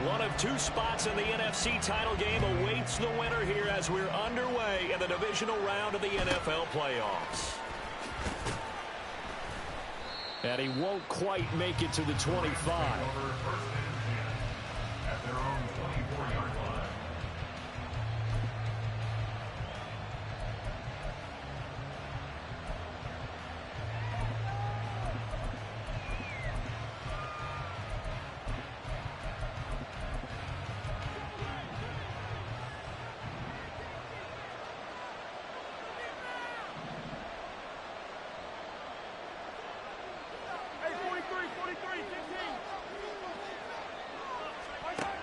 One of two spots in the NFC title game awaits the winner here as we're underway in the divisional round of the NFL playoffs. And he won't quite make it to the 25. At their own 24-yard line.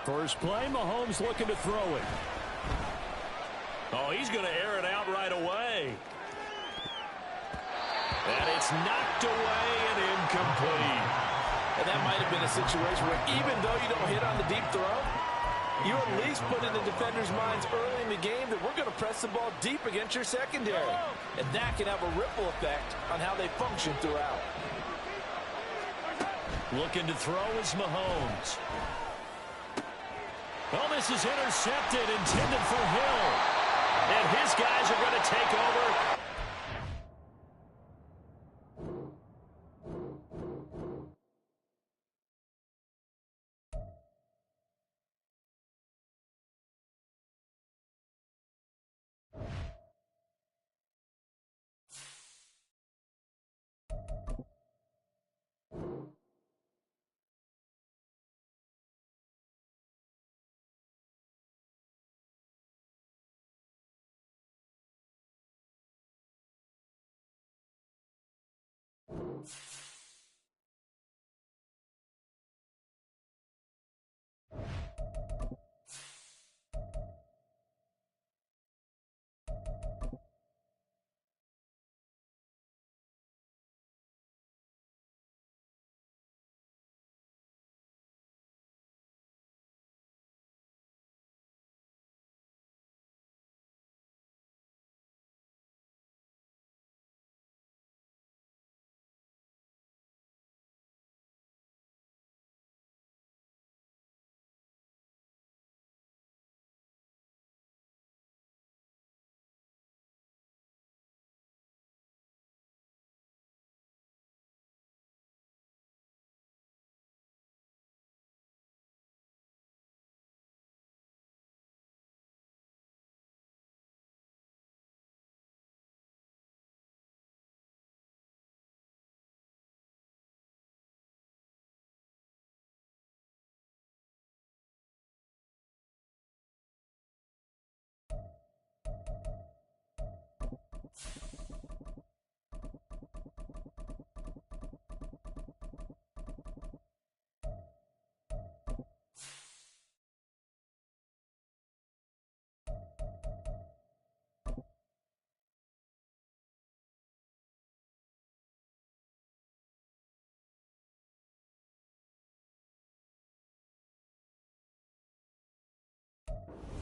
First play, Mahomes looking to throw it. Oh, he's going to air it out right away. And it's knocked away and incomplete. And that might have been a situation where even though you don't hit on the deep throw, you at least put in the defenders' minds early in the game that we're going to press the ball deep against your secondary. And that can have a ripple effect on how they function throughout. Looking to throw is Mahomes. Oh, this is intercepted, intended for Hill. And his guys are going to take over.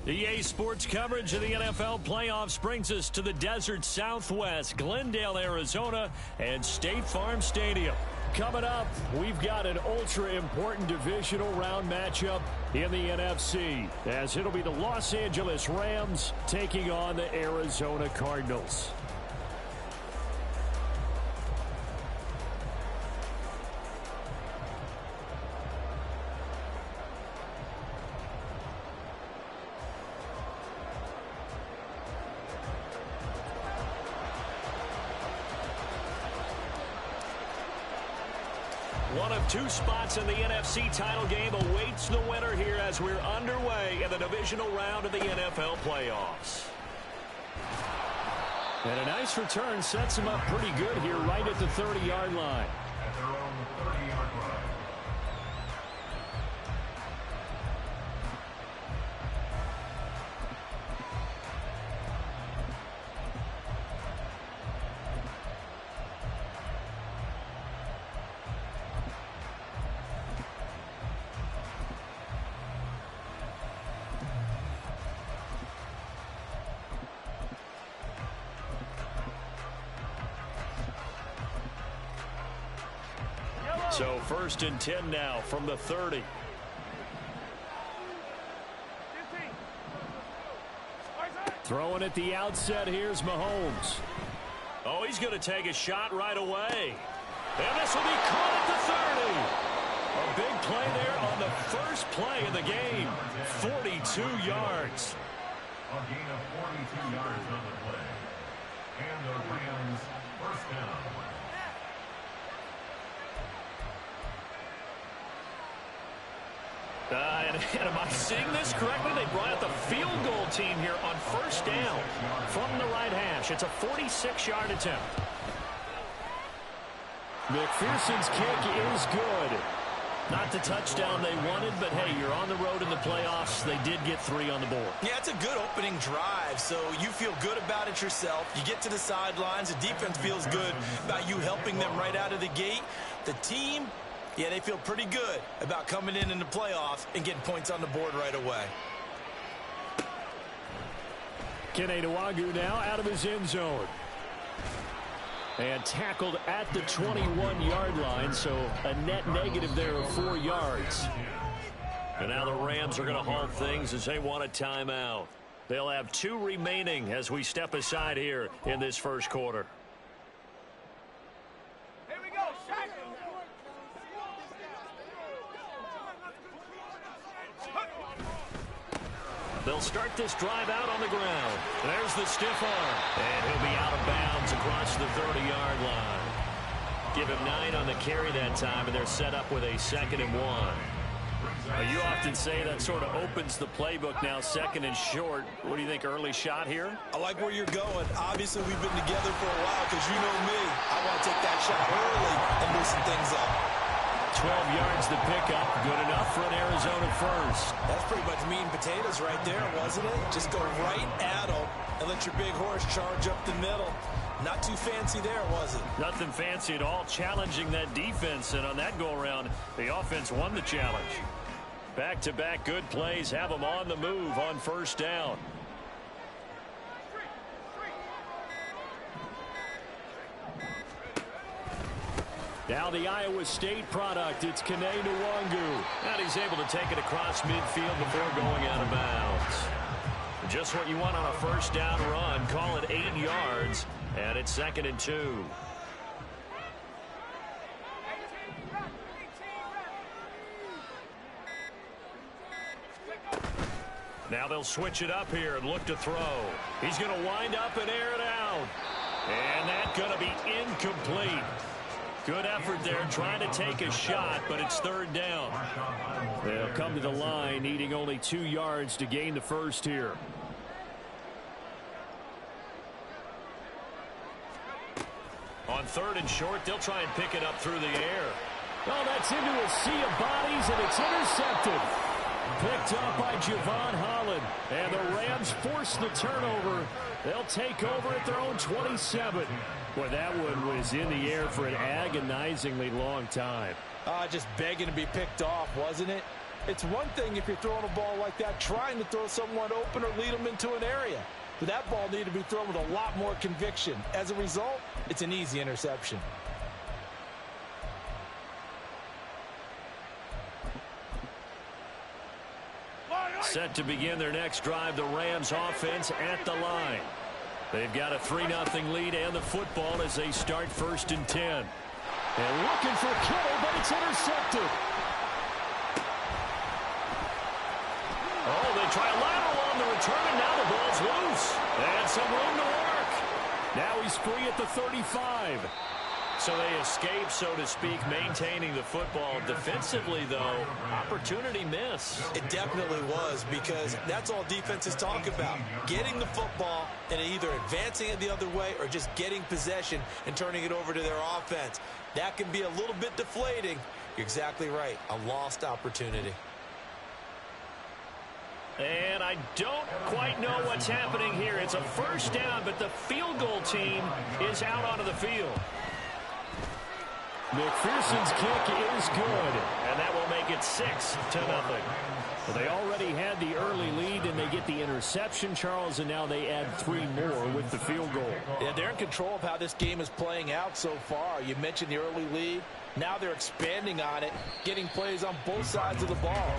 EA Sports coverage of the NFL playoffs brings us to the desert Southwest, Glendale, Arizona, and State Farm Stadium. Coming up, we've got an ultra-important divisional round matchup in the NFC, as it'll be the Los Angeles Rams taking on the Arizona Cardinals. One of two spots in the NFC title game awaits the winner here as we're underway in the divisional round of the NFL playoffs. And a nice return sets him up pretty good here right at the 30-yard line. At their own 30-yard line. So 1st and 10 now from the 30. Throwing at the outset, here's Mahomes. Oh, he's going to take a shot right away. And this will be caught at the 30. A big play there on the first play of the game. 42 yards. A gain of 42 yards on the play. And the Rams first down. And am I seeing this correctly? They brought out the field goal team here on first down from the right hash. It's a 46-yard attempt. McPherson's kick is good. Not the touchdown they wanted, but hey, you're on the road in the playoffs. They did get 3 on the board. Yeah, it's a good opening drive, so you feel good about it yourself. You get to the sidelines. The defense feels good about you helping them right out of the gate. The team, yeah, they feel pretty good about coming in the playoffs and getting points on the board right away. Kxng Doc now out of his end zone. And tackled at the 21-yard line, so a net negative there of 4 yards. And now the Rams are going to halt things as they want a timeout. They'll have 2 remaining as we step aside here in this first quarter. Here we go, Shaq. They'll start this drive out on the ground. There's the stiff arm. And he'll be out of bounds across the 30-yard line. Give him 9 on the carry that time, and they're set up with a 2nd and 1. You often say that sort of opens the playbook now, 2nd and short. What do you think, early shot here? I like where you're going. Obviously, we've been together for a while because you know me. I want to take that shot early and loosen things up. 12 yards to pick up. Good enough for an Arizona first. That's pretty much meat and potatoes right there, wasn't it? Just go right at them and let your big horse charge up the middle. Not too fancy there, was it? Nothing fancy at all. Challenging that defense, and on that go-around, the offense won the challenge. Back-to-back good plays have them on the move on first down. Now the Iowa State product, it's Kxng Doc. And he's able to take it across midfield before going out of bounds. Just what you want on a first down run. Call it 8 yards, and it's 2nd and 2. Now they'll switch it up here and look to throw. He's going to wind up and air it out. And that's going to be incomplete. Good effort there trying to take a shot, but it's 3rd down. They'll come to the line needing only 2 yards to gain the first here. On 3rd and short, they'll try and pick it up through the air. Oh, that's into a sea of bodies, and it's intercepted. Picked up by Javon Holland. And the Rams force the turnover. They'll take over at their own 27. Boy, that one was in the air for an agonizingly long time. Just begging to be picked off, wasn't it? It's one thing if you're throwing a ball like that, trying to throw someone open or lead them into an area. But that ball needed to be thrown with a lot more conviction. As a result, it's an easy interception. Set to begin their next drive, the Rams offense at the line. They've got a 3-0 lead and the football as they start 1st and 10. And looking for Kittle, but it's intercepted. Oh, they try a lateral on the return, and now the ball's loose. And some room to work. Now he's free at the 35. So they escape, so to speak, maintaining the football. Defensively, though, opportunity miss. It definitely was, because that's all defenses talk about. Getting the football and either advancing it the other way or just getting possession and turning it over to their offense. That can be a little bit deflating. You're exactly right. A lost opportunity. And I don't quite know what's happening here. It's a first down, but the field goal team is out onto the field. McPherson's kick is good, and that will make it 6-0. Well, they already had the early lead, and they get the interception, Charles, and now they add 3 more with the field goal. Yeah, they're in control of how this game is playing out so far. You mentioned the early lead. Now they're expanding on it, getting plays on both sides of the ball.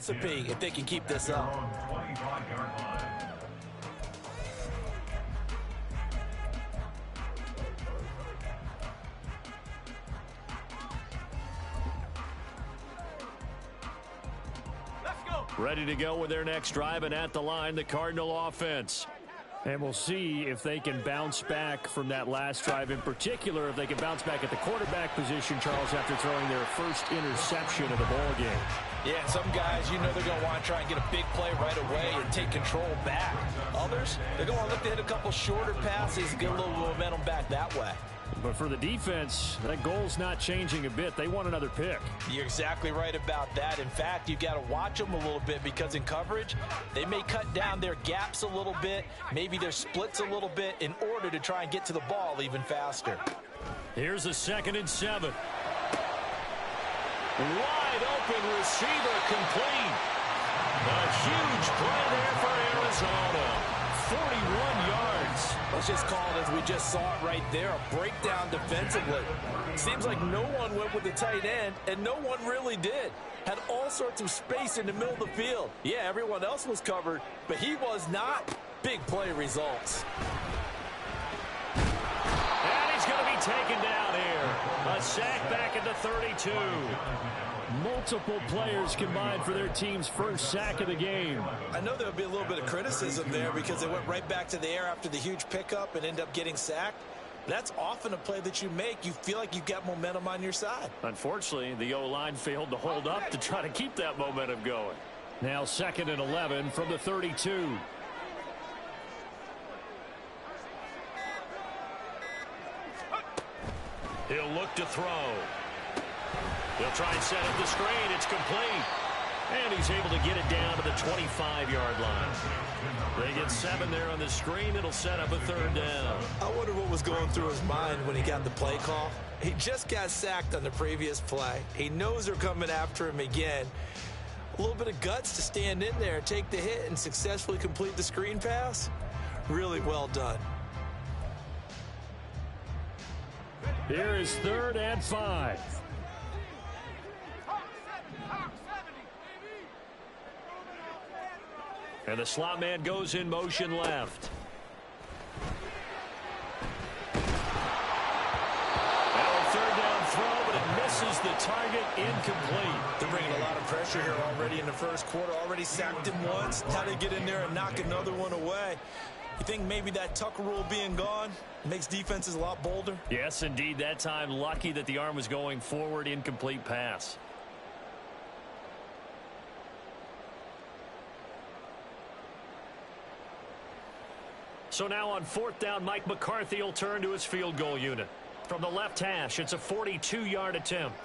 recipe if they can keep this up. 25-yard line. Ready to go with their next drive, and at the line, the Cardinal offense. And we'll see if they can bounce back from that last drive. In particular, if they can bounce back at the quarterback position, Charles, after throwing their first interception of the ball game. Yeah, some guys, you know they're going to want to try and get a big play right away and take control back. Others, they're going to look to hit a couple shorter passes, get a little momentum back that way. But for the defense, that goal's not changing a bit. They want another pick. You're exactly right about that. In fact, you've got to watch them a little bit because in coverage, they may cut down their gaps a little bit, maybe their splits a little bit in order to try and get to the ball even faster. Here's a 2nd and 7. Wide open receiver complete. A huge play there for Arizona. 41 yards. Let's just call it as we just saw it right there, a breakdown defensively. Seems like no one went with the tight end, and no one really did. Had all sorts of space in the middle of the field. Yeah, everyone else was covered, but he was not. Big play results. And he's going to be taken down here. A sack back at the 32. Multiple players combined for their team's first sack of the game. I know there'll be a little bit of criticism there because they went right back to the air after the huge pickup and ended up getting sacked. That's often a play that you make. You feel like you've got momentum on your side. Unfortunately, the O-line failed to hold up to try to keep that momentum going. Now 2nd and 11 from the 32. He'll look to throw. He'll try and set up the screen. It's complete. And he's able to get it down to the 25-yard line. They get 7 there on the screen. It'll set up a 3rd down. I wonder what was going through his mind when he got the play call. He just got sacked on the previous play. He knows they're coming after him again. A little bit of guts to stand in there, take the hit, and successfully complete the screen pass. Really well done. Here is 3rd and 5. And the slot man goes in motion left. Now a 3rd down throw, but it misses the target, incomplete. They're bringing a lot of pressure here already in the first quarter. Already sacked him once. How to get in there and knock another one away. You think maybe that Tucker rule being gone makes defenses a lot bolder? Yes, indeed. That time, lucky that the arm was going forward, incomplete pass. So now on 4th down, Mike McCarthy will turn to his field goal unit. From the left hash, it's a 42-yard attempt.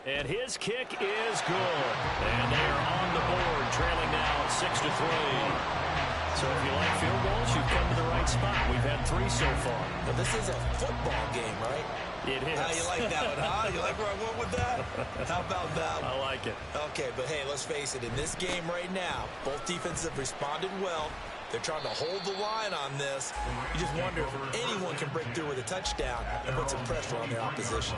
And his kick is good. And they are on the board, trailing now 6-3. So if you like field goals, you've come to the right spot. We've had 3 so far. But this is a football game, right? It is. How you like that one, huh? You like where I went with that? How about that one? I like it. Okay, but hey, let's face it. In this game right now, both defenses have responded well. They're trying to hold the line on this. You just wonder if anyone can break through with a touchdown and put some pressure on their opposition.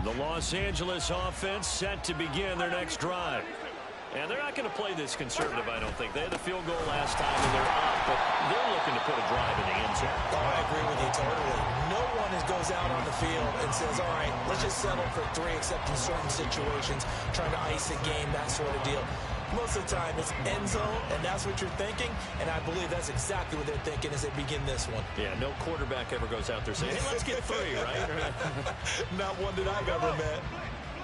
The Los Angeles offense set to begin their next drive. And they're not going to play this conservative, I don't think. They had the field goal last time, and they're up, but they're looking to put a drive in the end zone. Oh, I agree with you totally. No one goes out on the field and says, all right, let's just settle for 3, except in certain situations, trying to ice a game, that sort of deal. Most of the time, it's end zone, and that's what you're thinking, and I believe that's exactly what they're thinking as they begin this one. Yeah, no quarterback ever goes out there saying, hey, let's get 3, right? Not one that I've ever met.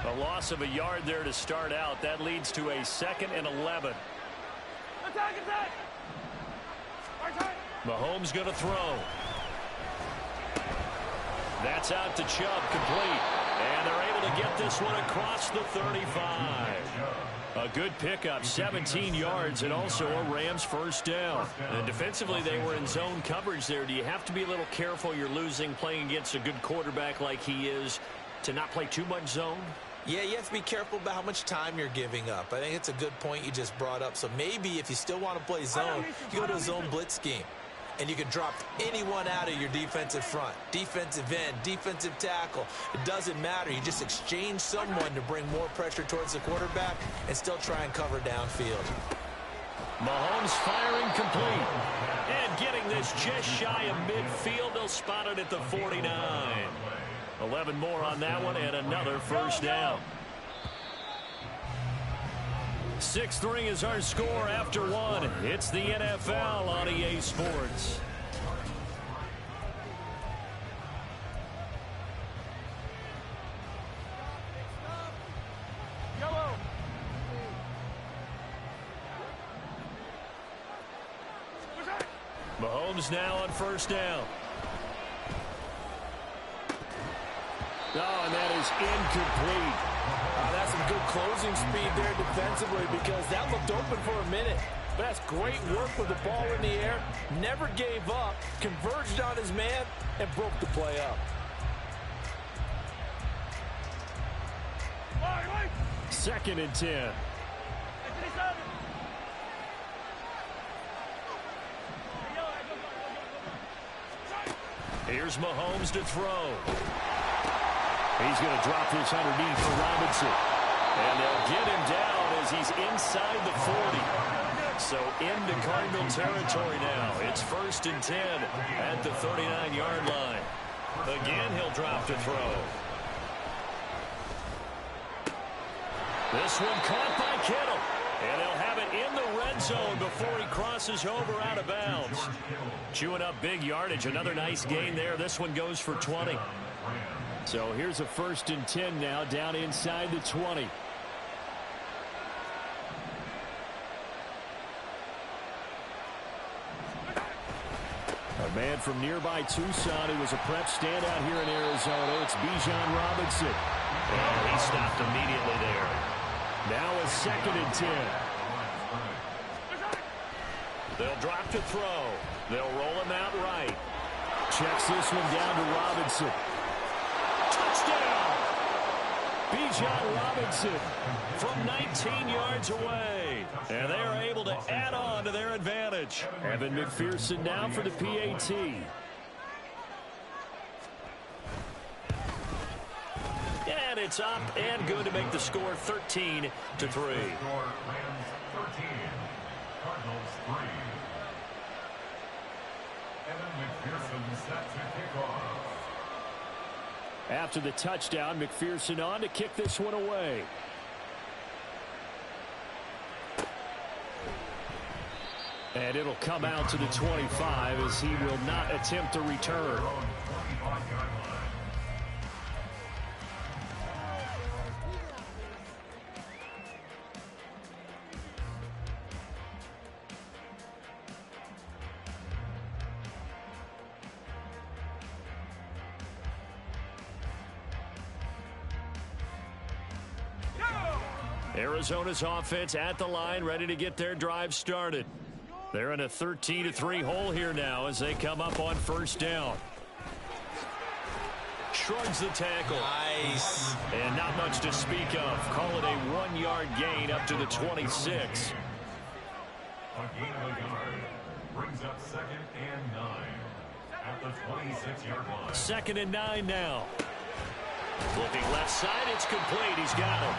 A loss of a yard there to start out. That leads to a 2nd and 11. Attack! Mahomes going to throw. That's out to Chubb, complete. And they're able to get this one across the 35. A good pickup, 17 yards, and also a Rams first down. And defensively, they were in zone coverage there. Do you have to be a little careful? You're losing playing against a good quarterback like he is to not play too much zone? Yeah, you have to be careful about how much time you're giving up. I think it's a good point you just brought up. So maybe if you still want to play zone, you go to a zone blitz scheme. And you can drop anyone out of your defensive front. Defensive end, defensive tackle. It doesn't matter. You just exchange someone to bring more pressure towards the quarterback and still try and cover downfield. Mahomes firing complete. And getting this just shy of midfield. They'll spot it at the 49. 11 more on that one and another first down. 6-3 is our score after one. It's the NFL on EA Sports. Mahomes now on first down. Oh, and that is incomplete. That's some good closing speed there defensively because that looked open for a minute. But that's great work with the ball in the air. Never gave up, converged on his man, and broke the play up. Second and 10. Here's Mahomes to throw. He's going to drop this underneath for Robinson. And they'll get him down as he's inside the 40. So into Cardinal territory now. It's first and 10 at the 39-yard line. Again, he'll drop to throw. This one caught by Kittle. And they'll have it in the red zone before he crosses over out of bounds. Chewing up big yardage. Another nice gain there. This one goes for 20. So here's a first and 10 now down inside the 20. A man from nearby Tucson who was a prep standout here in Arizona. It's Bijan Robinson. And he stopped immediately there. Now a second and 10. They'll drop to throw. They'll roll him out right. Checks this one down to Robinson. Touchdown! Bijan Robinson from 19 yards away. And they are able to add on to their advantage. Evan McPherson now for the PAT. And it's up and good to make the score 13-3. After the touchdown, McPherson on to kick this one away. And it'll come out to the 25 as he will not attempt a return. Arizona's offense at the line, ready to get their drive started. They're in a 13-3 hole here now as they come up on first down. Shrugs the tackle. Nice. And not much to speak of. Call it a 1-yard gain up to the 26. A gain of a yard brings up 2nd and 9 at the 26-yard line. 2nd and 9 now. Looking left side, it's complete. He's got him.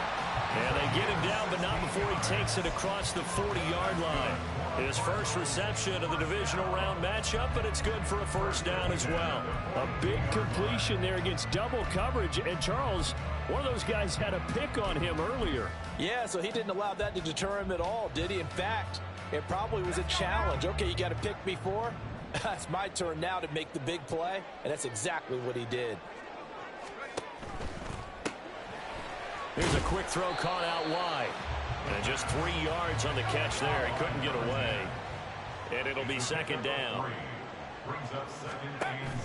And they get him down, but not before he takes it across the 40-yard line. His first reception of the divisional round matchup, but it's good for a first down as well. A big completion there against double coverage. And Charles, one of those guys had a pick on him earlier. Yeah, so he didn't allow that to deter him at all, did he? In fact, it probably was a challenge. Okay, you got a pick before. It's my turn now to make the big play, and that's exactly what he did. Here's a quick throw caught out wide. And just 3 yards on the catch there. He couldn't get away. And it'll be second down. Brings up 2nd and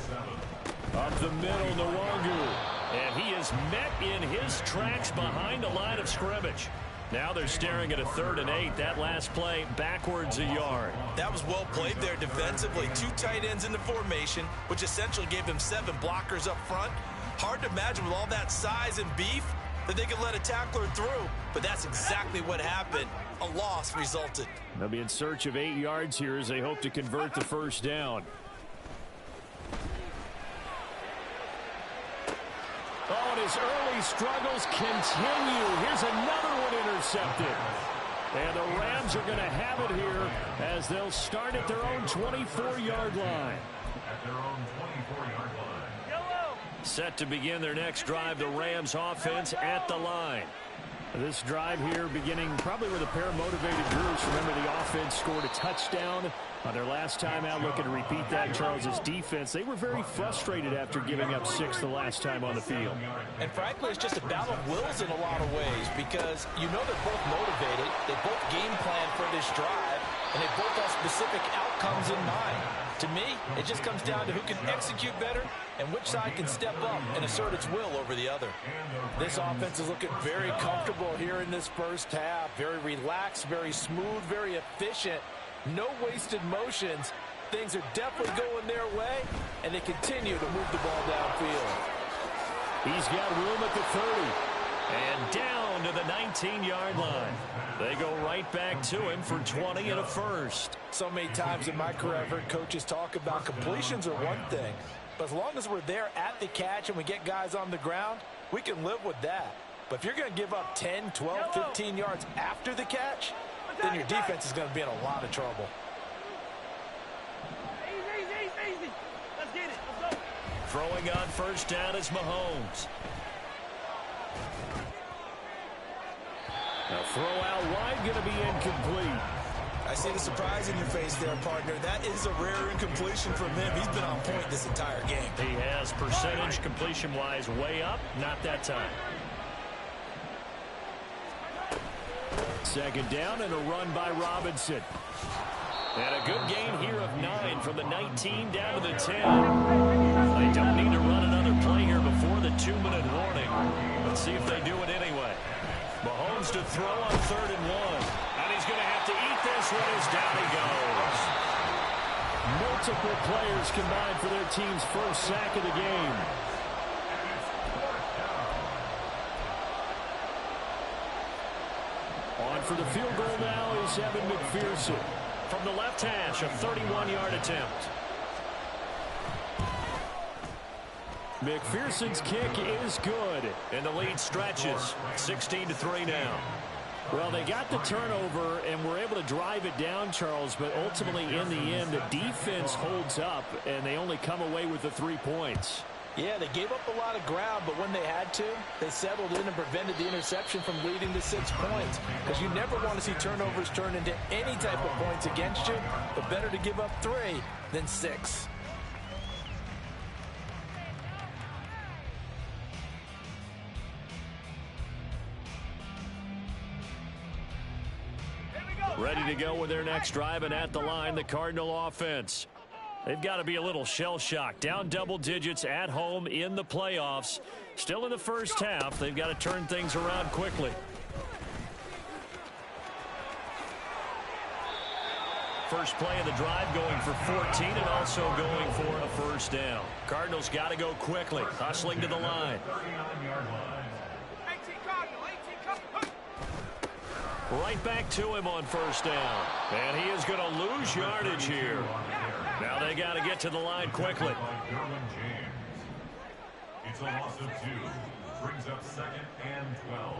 7. Up the middle, Nwangu. And he is met in his tracks behind the line of scrimmage. Now they're staring at a 3rd and 8. That last play backwards a yard. That was well played there defensively. 2 tight ends in the formation, which essentially gave them 7 blockers up front. Hard to imagine with all that size and beef, that they could let a tackler through, but that's exactly what happened. A loss resulted. They'll be in search of 8 yards here as they hope to convert the first down. Oh, and his early struggles continue. Here's another one intercepted. And the Rams are going to have it here as they'll start at their own 24-yard line. At their own 24-yard line. Yellow. Set to begin their next drive, the Rams offense at the line. This drive here beginning probably with a pair of motivated groups. Remember, the offense scored a touchdown on their last time out. Looking to repeat that. Charles's defense, they were very frustrated after giving up 6 the last time on the field. And frankly, it's just a battle of wills in a lot of ways because you know they're both motivated. They both game plan for this drive, and they both have specific outcomes in mind. To me, it just comes down to who can execute better and which side can step up and assert its will over the other. This offense is looking very comfortable here in this first half. Very relaxed, very smooth, very efficient. No wasted motions. Things are definitely going their way, and they continue to move the ball downfield. He's got room at the 30. And down to the 19-yard line. They go right back to him for 20 and a first. So many times in my career, I've heard coaches talk about completions are one thing. But as long as we're there at the catch and we get guys on the ground, we can live with that. But if you're going to give up 10, 12, 15 yards after the catch, then your defense is going to be in a lot of trouble. Easy. Let's get it. Let's go. Throwing on first down is Mahomes. Now throw out wide, going to be incomplete. I see the surprise in your face there, partner. That is a rare incompletion from him. He's been on point this entire game. He has percentage completion-wise way up, not that time. Second down and a run by Robinson. And a good gain here of 9 from the 19 down to the 10. They don't need to run another play here before the 2-minute warning. Let's see if they do it anyway. Mahomes to throw on 3rd and 1. And he's going to have to eat this one as down he goes. Multiple players combined for their team's first sack of the game. On for the field goal now is Evan McPherson. From the left hash, a 31-yard attempt. McPherson's kick is good, and the lead stretches 16-3 now. Well, they got the turnover and were able to drive it down, Charles, but ultimately in the end, the defense holds up, and they only come away with the 3 points. Yeah, they gave up a lot of ground, but when they had to, they settled in and prevented the interception from leading to 6 points. Because you never want to see turnovers turn into any type of points against you, but better to give up 3 than 6. Ready to go with their next drive, and at the line, the Cardinal offense. They've got to be a little shell-shocked. Down double digits at home in the playoffs. Still in the first half. They've got to turn things around quickly. First play of the drive going for 14 and also going for a first down. Cardinals got to go quickly. Hustling to the line. 39-yard line. 18 Cardinal. Right back to him on first down. And he is going to lose yardage here. Now they got to get to the line quickly. It's a loss of 2. Brings up 2nd and 12.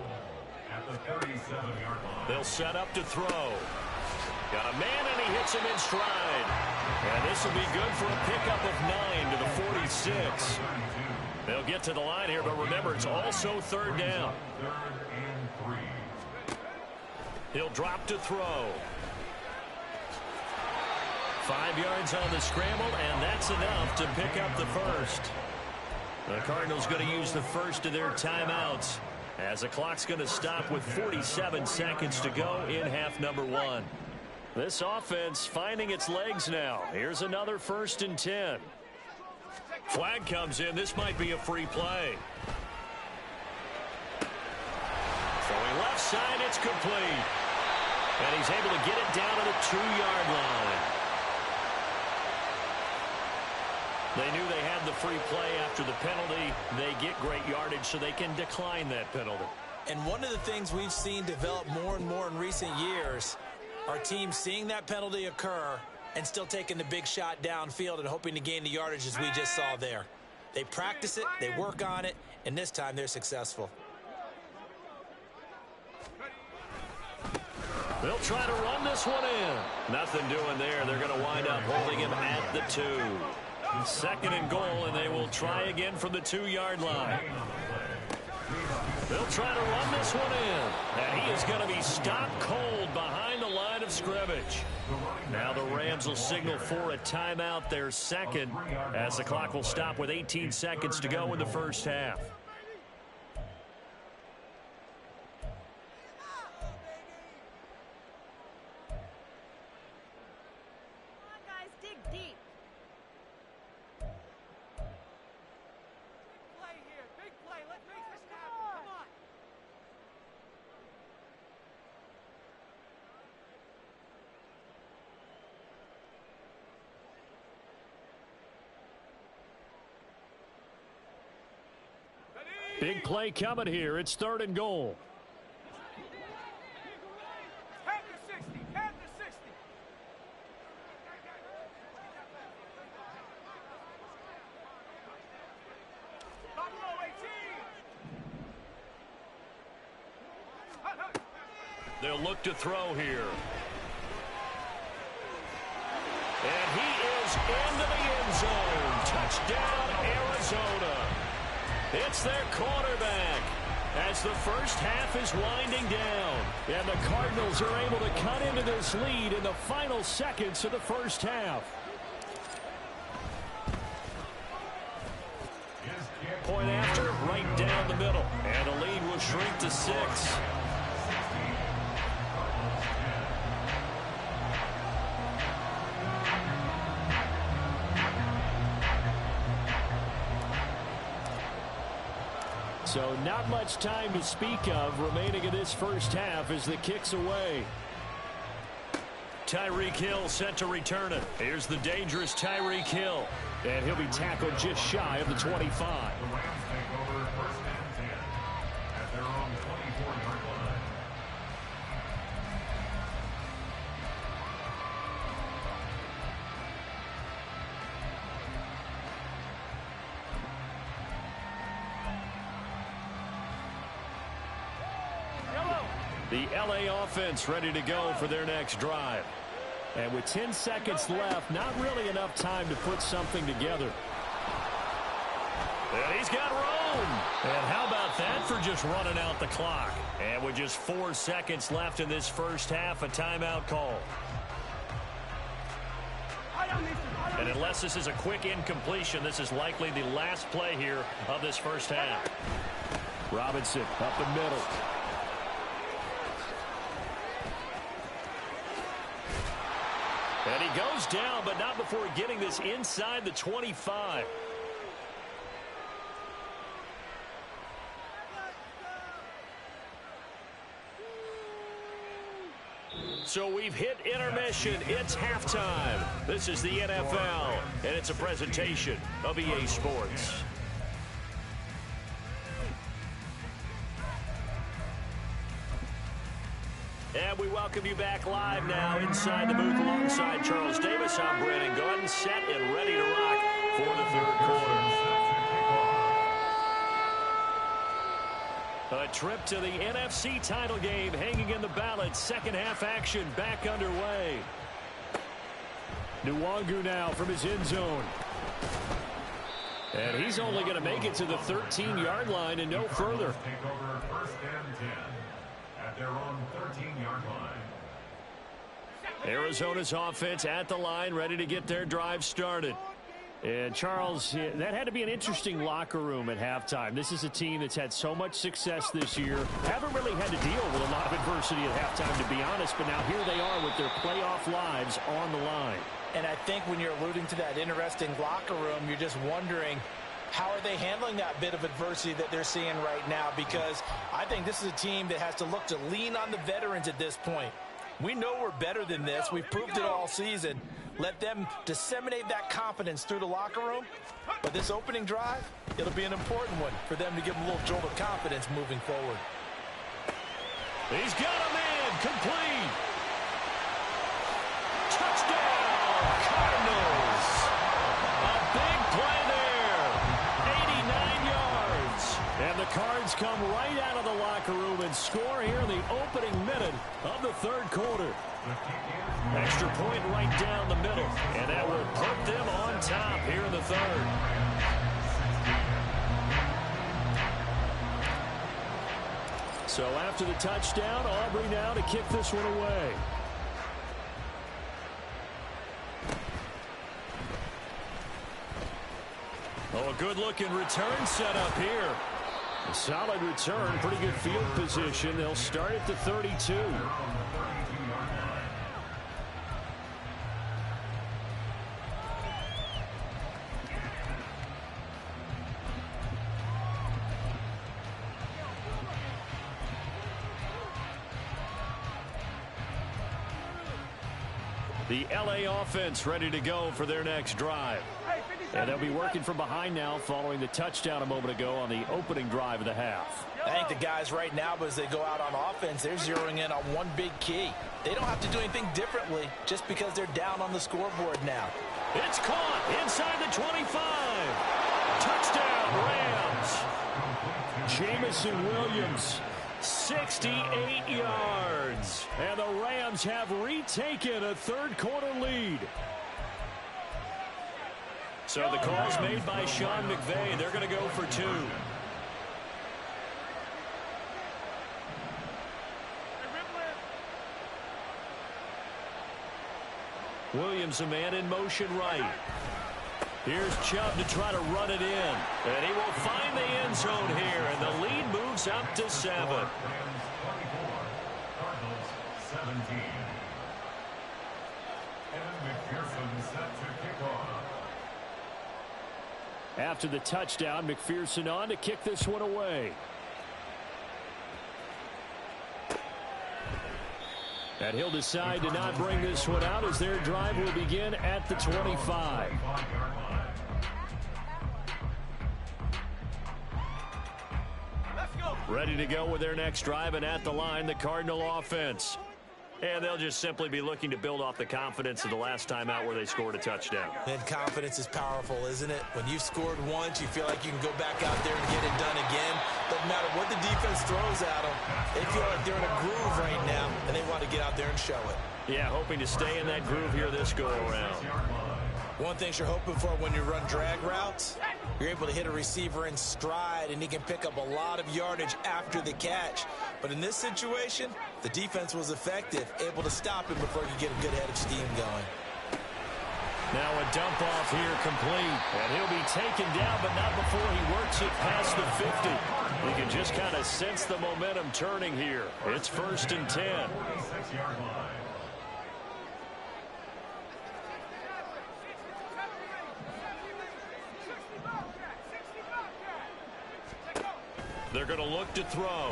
At the 37-yard line. They'll set up to throw. Got a man, and he hits him in stride. And this will be good for a pickup of 9 to the 46. They'll get to the line here, but remember, it's also 3rd down. 3rd and 3. He'll drop to throw. 5 yards on the scramble, and that's enough to pick up the first. The Cardinals going to use the first of their timeouts as the clock's going to stop with 47 seconds to go in half number 1. This offense finding its legs now. Here's another 1st and 10. Flag comes in. This might be a free play. Throwing left side, it's complete. And he's able to get it down to the 2-yard line. They knew they had the free play after the penalty. They get great yardage so they can decline that penalty. And one of the things we've seen develop more and more in recent years are teams seeing that penalty occur and still taking the big shot downfield and hoping to gain the yardage as we just saw there. They practice it, they work on it, and this time they're successful. They'll try to run this one in. Nothing doing there. They're going to wind up holding him at the 2. 2nd and goal, and they will try again from the 2-yard line. They'll try to run this one in. And he is going to be stopped cold behind the line of scrimmage. Now the Rams will signal for a timeout, their 2nd, as the clock will stop with 18 seconds to go in the first half. Big play coming here. It's 3rd and goal. Count to 60. Count to 60. Buffalo 18. They'll look to throw here. And he is into the end zone. Touchdown, Arizona. It's their quarterback as the first half is winding down. And the Cardinals are able to cut into this lead in the final seconds of the first half. Point after, right down the middle. And the lead will shrink to 6. So not much time to speak of remaining in this first half as the kick's away. Tyreek Hill set to return it. Here's the dangerous Tyreek Hill. And he'll be tackled just shy of the 25. The Rams take over 1st and 10 at their own 24-yard line. The LA offense ready to go for their next drive. And with 10 seconds left, not really enough time to put something together. And he's got room. And how about that for just running out the clock? And with just 4 seconds left in this first half, a timeout call. And unless this is a quick incompletion, this is likely the last play here of this first half. Robinson up the middle. And he goes down, but not before getting this inside the 25. So we've hit intermission. It's halftime. This is the NFL, and it's a presentation of EA Sports. And we welcome you back live now inside the booth alongside Charles Davis. I'm Brandon Gordon, set and ready to rock for the 3rd quarter. A trip to the NFC title game hanging in the balance. Second half action back underway. Nwangu now from his end zone. And he's only going to make it to the 13-yard line and no further. Take over 1st and 10 at their own 13-yard line. Arizona's offense at the line, ready to get their drive started. And Charles, that had to be an interesting locker room at halftime. This is a team that's had so much success this year. Haven't really had to deal with a lot of adversity at halftime, to be honest. But now here they are with their playoff lives on the line. And I think when you're alluding to that interesting locker room, you're just wondering, how are they handling that bit of adversity that they're seeing right now? Because I think this is a team that has to look to lean on the veterans at this point. We know we're better than this. We've proved it all season. Let them disseminate that confidence through the locker room. But this opening drive, it'll be an important one for them to give them a little jolt of confidence moving forward. He's got a man, complete. Touchdown, Cardinals. A big play there. 89 yards. And the Cards come right out of the locker room and score here in the opening minute of the third quarter. Extra point right down the middle, and that will put them on top here in the third. So after the touchdown, Aubrey now to kick this one away. Oh, a good-looking return set up here. A solid return, pretty good field position. They'll start at the 32. The LA offense ready to go for their next drive. And they'll be working from behind now following the touchdown a moment ago on the opening drive of the half. I think the guys right now, as they go out on offense, they're zeroing in on one big key. They don't have to do anything differently just because they're down on the scoreboard now. It's caught inside the 25. Touchdown, Rams. Jamison Williams, 68 yards. And the Rams have retaken a third quarter lead. So the call's made by Sean McVay. They're going to go for two. Williams, a man in motion right. Here's Chubb to try to run it in. And he will find the end zone here. And the lead moves up to 7. Rams 24, Cardinals 17. And McPherson set to kick off. After the touchdown, McPherson on to kick this one away. And he'll decide to not bring this one out as their drive will begin at the 25. Ready to go with their next drive, and at the line, the Cardinal offense. And they'll just simply be looking to build off the confidence of the last time out where they scored a touchdown. And confidence is powerful, isn't it? When you've scored once, you feel like you can go back out there and get it done again. Doesn't matter what the defense throws at them. They feel like they're in a groove right now, and they want to get out there and show it. Yeah, hoping to stay in that groove here this go-around. One thing you're hoping for when you run drag routes, you're able to hit a receiver in stride, and he can pick up a lot of yardage after the catch. But in this situation, the defense was effective, able to stop him before he could get a good head of steam going. Now a dump off here complete. And he'll be taken down, but not before he works it past the 50. You can just kind of sense the momentum turning here. It's 1st and 10. 46-yard line. They're going to look to throw.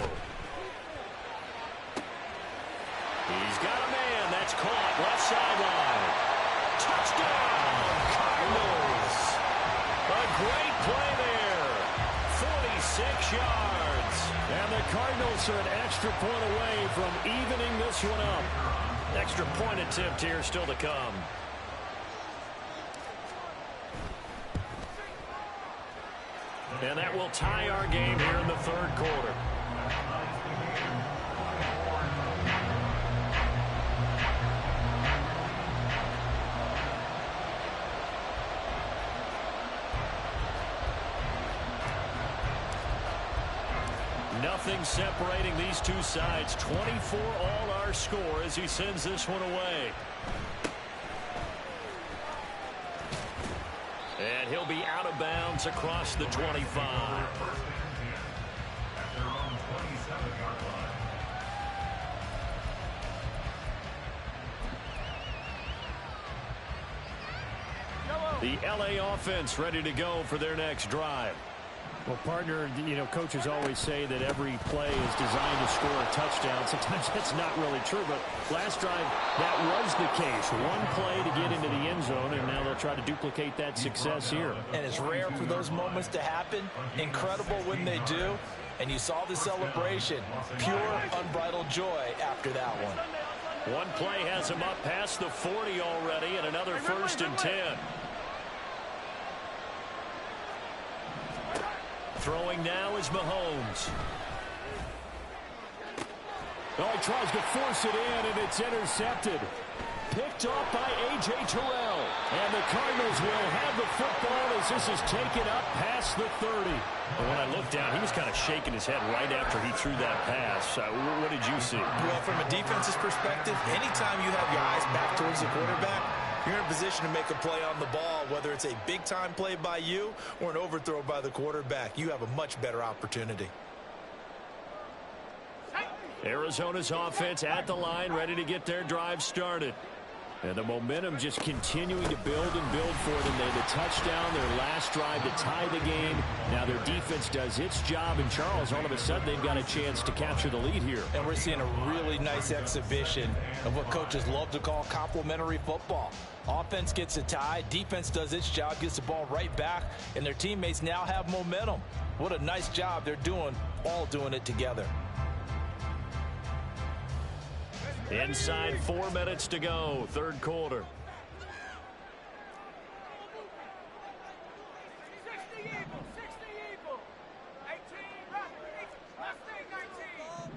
He's got a man. That's caught. Left sideline. Touchdown, Cardinals. A great play there. 46 yards. And the Cardinals are an extra point away from evening this one up. Extra point attempt here still to come. And that will tie our game here in the third quarter. Nothing separating these two sides. 24 all our score as he sends this one away. And he'll be out of bounds across the 25. The LA offense ready to go for their next drive. Well, partner, coaches always say that every play is designed to score a touchdown. Sometimes that's not really true, but last drive, that was the case. One play to get into the end zone, and now they'll try to duplicate that success here. And it's rare for those moments to happen. Incredible when they do. And you saw the celebration. Pure, unbridled joy after that one. One play has him up past the 40 already, and another 1st and 10. Throwing now is Mahomes. Oh, he tries to force it in, and it's intercepted. Picked off by A.J. Terrell. And the Cardinals will have the football as this is taken up past the 30. And when I looked down, he was kind of shaking his head right after he threw that pass. What did you see? Well, from a defense's perspective, anytime you have your eyes back towards the quarterback, you're in a position to make a play on the ball, whether it's a big-time play by you or an overthrow by the quarterback. You have a much better opportunity. Arizona's offense at the line, ready to get their drive started. And the momentum just continuing to build and build for them. They had a touchdown, their last drive to tie the game. Now their defense does its job, and Charles, all of a sudden, they've got a chance to capture the lead here. And we're seeing a really nice exhibition of what coaches love to call complementary football. Offense gets a tie, defense does its job, gets the ball right back, and their teammates now have momentum. What a nice job they're doing, all doing it together. Inside 4 minutes to go, third quarter. 60 Eagles, 60 Eagles. 18, last thing, 19.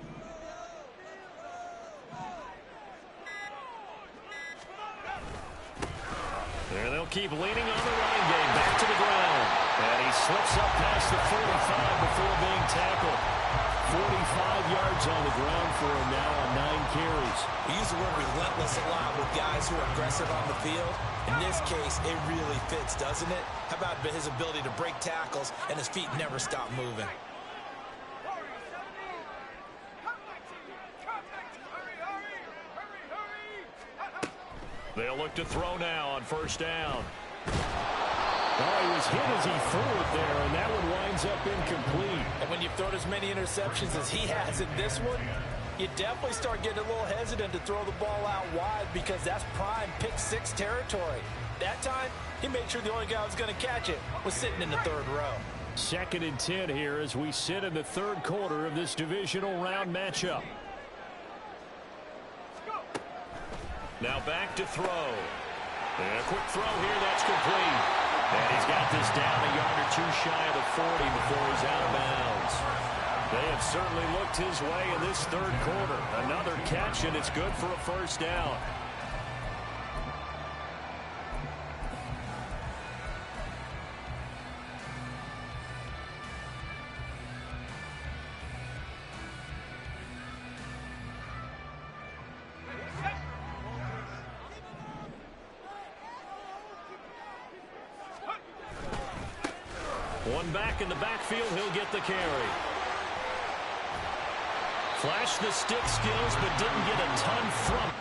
There they'll keep leaning on the running game, back to the ground. And he slips up past the 45 before being tackled. 45 yards on the ground for him now on 9 carries. We use the word relentless a lot with guys who are aggressive on the field. In this case, it really fits, doesn't it? How about his ability to break tackles and his feet never stop moving? They'll look to throw now on first down. Oh, he was hit as he threw it there, and that one winds up incomplete. And when you've thrown as many interceptions as he has in this one, you definitely start getting a little hesitant to throw the ball out wide because that's prime pick-6 territory. That time, he made sure the only guy who was going to catch it was sitting in the third row. 2nd and 10 here as we sit in the third quarter of this divisional round matchup. Now back to throw. And a quick throw here, that's complete. And he's got this down a yard or two shy of the 40 before he's out of bounds. They have certainly looked his way in this third quarter. Another catch, and it's good for a first down. One back in the backfield, he'll get the carry. Flashed the stick skills, but didn't get a ton from it.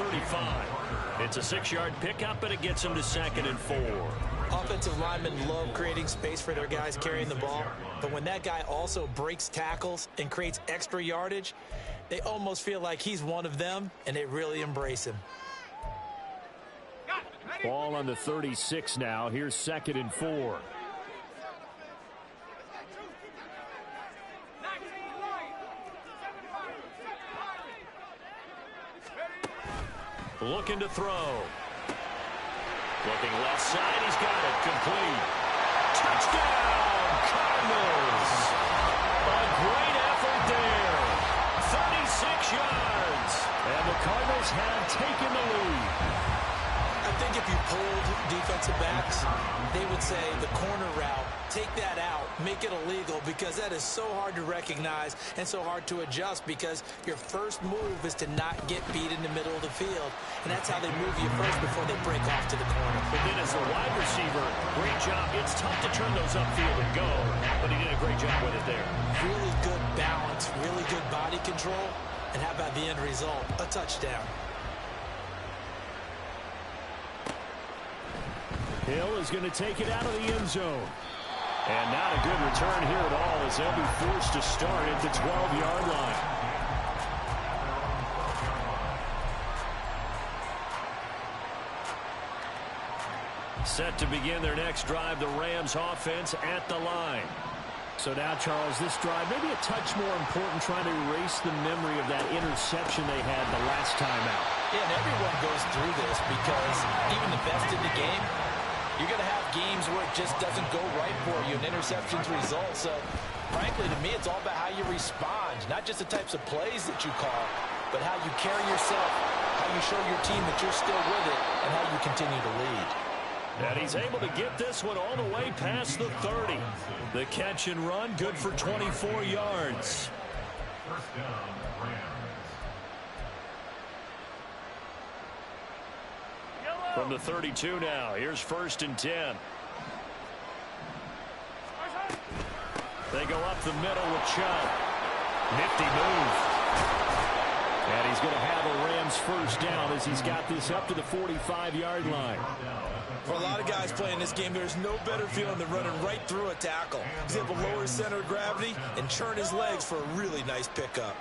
35. It's a 6-yard pickup, and it gets them to 2nd and 4. Offensive linemen love creating space for their guys carrying the ball, but when that guy also breaks tackles and creates extra yardage, they almost feel like he's one of them, and they really embrace him. Ball on the 36 now. Here's 2nd and 4. Looking to throw. Looking left side. He's got it. Complete. Touchdown, Cardinals. A great effort there. 36 yards. And the Cardinals have taken the lead. I think if you polled defensive backs, they would say the corner route, take that out, make it illegal, because that is so hard to recognize and so hard to adjust, because your first move is to not get beat in the middle of the field, and that's how they move you first before they break off to the corner. But then as a wide receiver, great job. It's tough to turn those upfield and go, but he did a great job with it there. Really good balance, really good body control, and how about the end result? A touchdown. Hill is going to take it out of the end zone. And not a good return here at all, as they'll be forced to start at the 12-yard line. Set to begin their next drive, the Rams offense at the line. So now, Charles, this drive maybe a touch more important, trying to erase the memory of that interception they had the last time out. Yeah, and everyone goes through this, because even the best in the game, you're going to have games where it just doesn't go right for you, and interceptions result. So, frankly, to me, it's all about how you respond, not just the types of plays that you call, but how you carry yourself, how you show your team that you're still with it, and how you continue to lead. And he's able to get this one all the way past the 30. The catch and run, good for 24 yards. First down, Rams. From the 32 now, here's 1st and 10. They go up the middle with Chubb. Nifty move. And he's going to have a Rams first down as he's got this up to the 45-yard line. For a lot of guys playing this game, there's no better feeling than running right through a tackle. He's able to lower his center of gravity and churn his legs for a really nice pickup.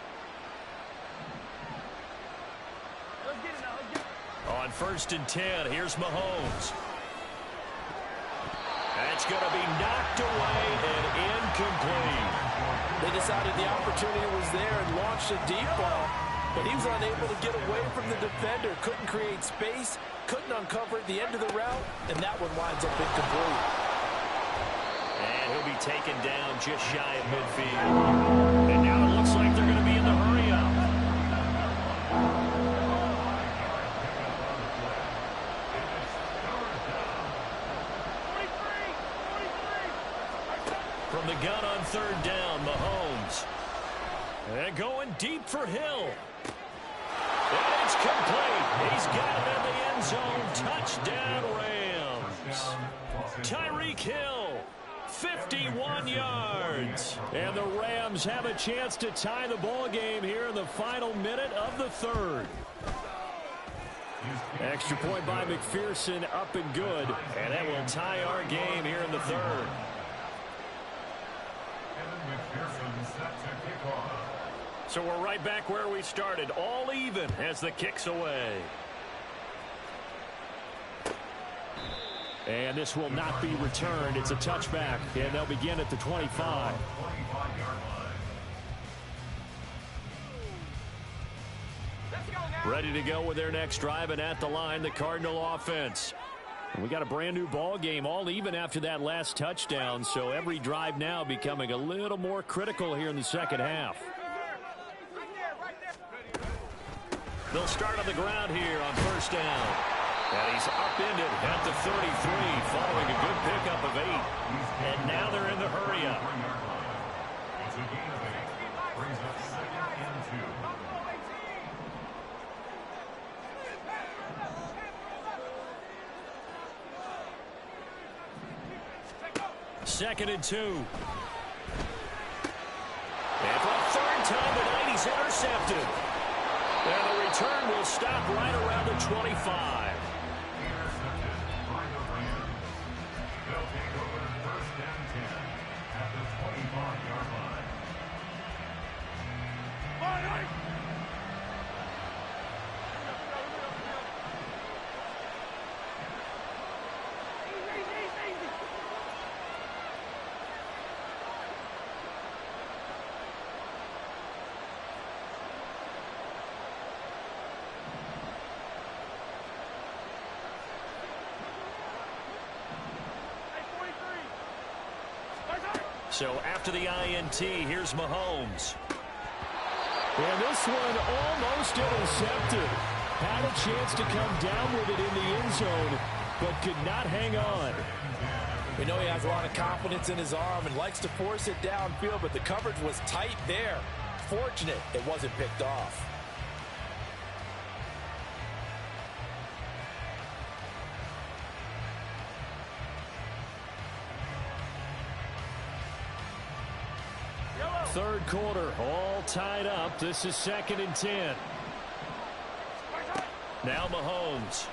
On 1st and 10, here's Mahomes. That's going to be knocked away and incomplete. They decided the opportunity was there and launched a deep ball, but he was unable to get away from the defender. Couldn't create space, couldn't uncover at the end of the route, and that one winds up incomplete. And he'll be taken down just shy of midfield. And now it looks like they're going to be in the hurry-up. From the gun on 3rd down, Mahomes. And going deep for Hill. And it's complete. He's got it in the end zone. Touchdown, Rams. Tyreek Hill, 51 yards. And the Rams have a chance to tie the ball game here in the final minute of the 3rd. Extra point by McPherson, up and good. And that will tie our game here in the 3rd. So we're right back where we started, all even as the kick's away. And this will not be returned. It's a touchback, and they'll begin at the 25. Ready to go with their next drive, and at the line, the Cardinal offense. We got a brand new ball game, all even after that last touchdown, so every drive now becoming a little more critical here in the second half. They'll start on the ground here on 1st down. And he's upended at the 33 following a good pickup of 8. And now they're in the hurry-up. It's a gain of 8. Brings up 2nd and 2. 2nd and 2. And for a 3rd time tonight, he's intercepted. And the return will stop right around the 25. Intercepted by the Rams. They'll take over first and 10 at the 25-yard line. So after the INT, here's Mahomes. And this one almost intercepted. Had a chance to come down with it in the end zone, but could not hang on. We know he has a lot of confidence in his arm and likes to force it downfield, but the coverage was tight there. Fortunate it wasn't picked off. Third quarter, all tied up. This is 2nd and 10. Now Mahomes.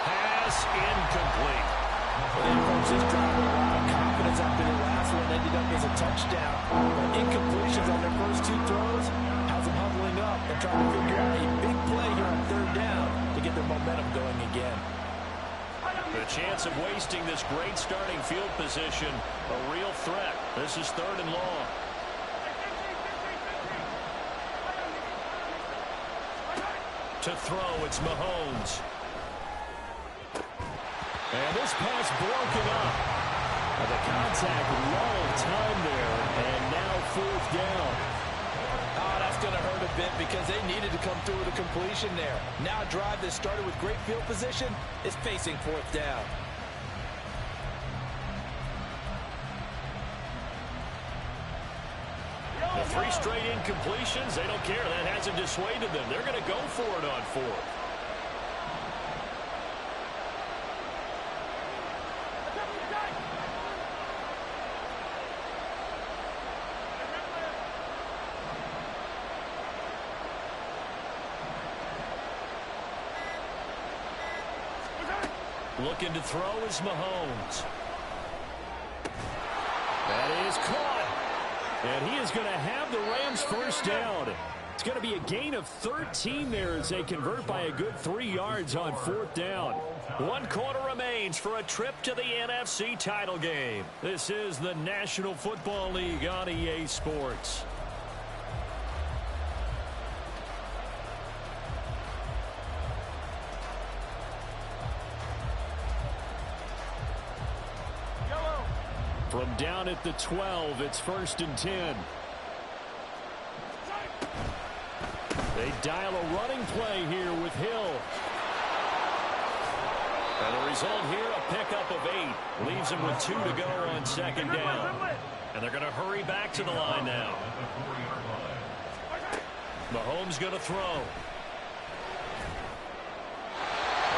Pass incomplete. They approached this drive with a lot of confidence after the last one ended up as a touchdown. But incompletions on their first 2 throws has them huddling up and trying to figure out a big play here on 3rd down to get their momentum going again. The chance of wasting this great starting field position, a real threat. This is 3rd and long. To throw, it's Mahomes. And this pass broken up. The contact long time there, and now 4th down. Oh, that's going to hurt a bit because they needed to come through with a completion there. Now a drive that started with great field position is facing 4th down. The 3 straight incompletions, they don't care. That hasn't dissuaded them. They're going to go for it on 4th. Looking to throw is Mahomes. That is caught. And he is going to have the Rams first down. It's going to be a gain of 13 there as they convert by a good 3 yards on 4th down. 1 quarter remains for a trip to the NFC title game. This is the National Football League on EA Sports. From down at the 12, it's 1st and 10. They dial a running play here with Hill. And the result here, a pickup of 8. Leaves them with 2 to go on 2nd down. And they're going to hurry back to the line now. Mahomes going to throw.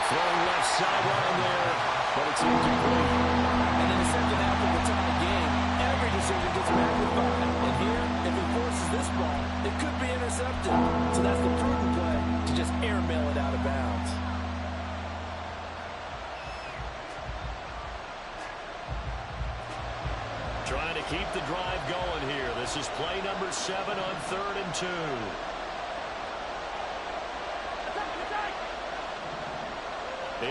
Throwing left sideline there, but it's incomplete. And in the second half of the tie game, every decision gets magnified. And here, if he forces this ball, it could be intercepted. So that's the prudent play to just airmail it out of bounds. Trying to keep the drive going here. This is play number 7 on 3rd and 2.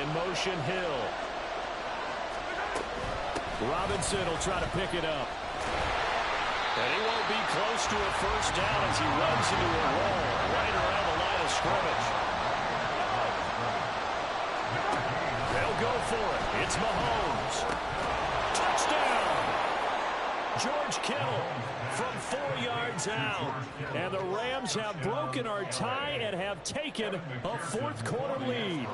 In motion, Hill. Robinson will try to pick it up. And he won't be close to a first down as he runs into a wall right around the line of scrimmage. They'll go for it. It's Mahomes. Touchdown! George Kittle from 4 yards out. And the Rams have broken our tie and have taken a 4th quarter lead.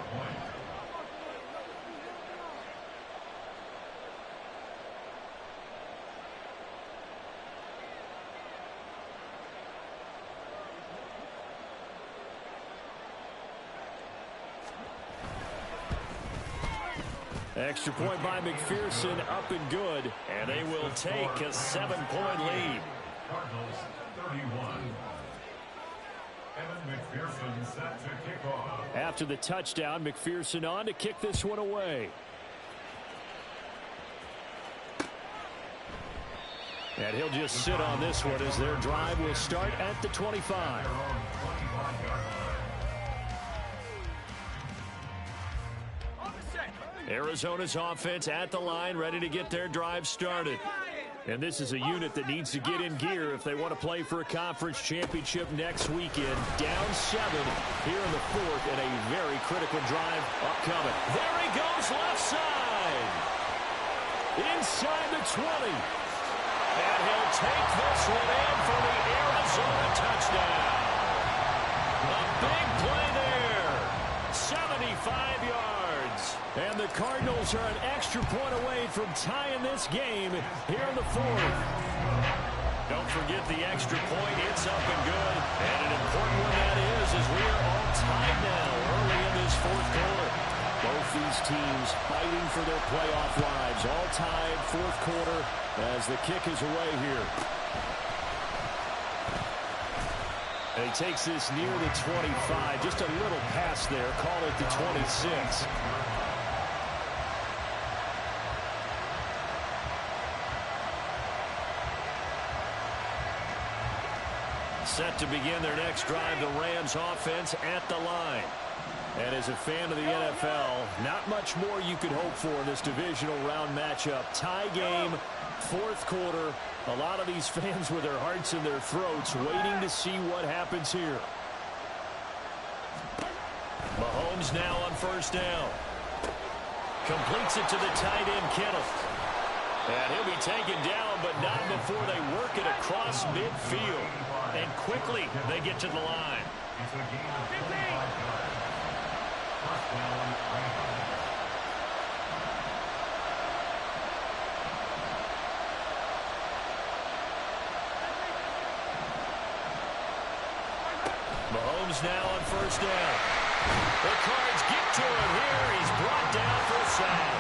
Extra point by McPherson, up and good. And they will take a 7-point lead. Cardinals 31. Evan McPherson set to kick off. After the touchdown, McPherson on to kick this one away. And he'll just sit on this one as their drive will start at the 25. Arizona's offense at the line, ready to get their drive started. And this is a unit that needs to get in gear if they want to play for a conference championship next weekend. Down 7 here in the fourth, and a very critical drive upcoming. There he goes, left side. Inside the 20. And he'll take this one in for the Arizona touchdown. A big play there. 75 yards. And the Cardinals are an extra point away from tying this game here in the fourth. Don't forget the extra point. It's up and good. And an important one that is, as we are all tied now early in this fourth quarter. Both these teams fighting for their playoff lives. All tied fourth quarter as the kick is away here. And he takes this near the 25. Just a little pass there. Call it the 26. Set to begin their next drive, the Rams offense at the line. And as a fan of the NFL, not much more you could hope for in this divisional round matchup. Tie game, fourth quarter. A lot of these fans with their hearts in their throats waiting to see what happens here. Mahomes now on first down. Completes it to the tight end, Kittle. And he'll be taken down, but not before they work it across midfield. And quickly they get to the line. It's a gain of 25 yards. First down, Rams. Mahomes now on first down. The Cards get to him here. He's brought down for a sack.